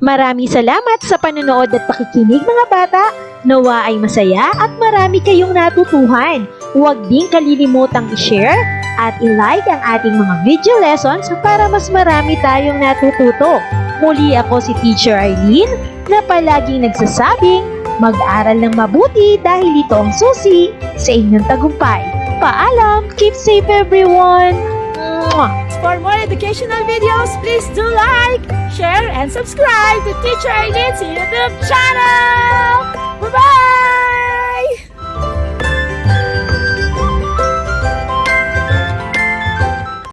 Maraming salamat sa panonood at pakikinig mga bata. Nawa ay masaya at marami kayong natutuhan. Huwag din kalilimutang i-share at i-like ang ating mga video lessons para mas marami tayong natututo. Muli ako si Teacher Arlene na palaging nagsasabing mag-aral ng mabuti dahil ito ang susi sa inyong tagumpay. Paalam! Keep safe everyone! Mwah! For more educational videos, please do like, share, and subscribe to Teacher Arlene's YouTube channel! Bye-bye!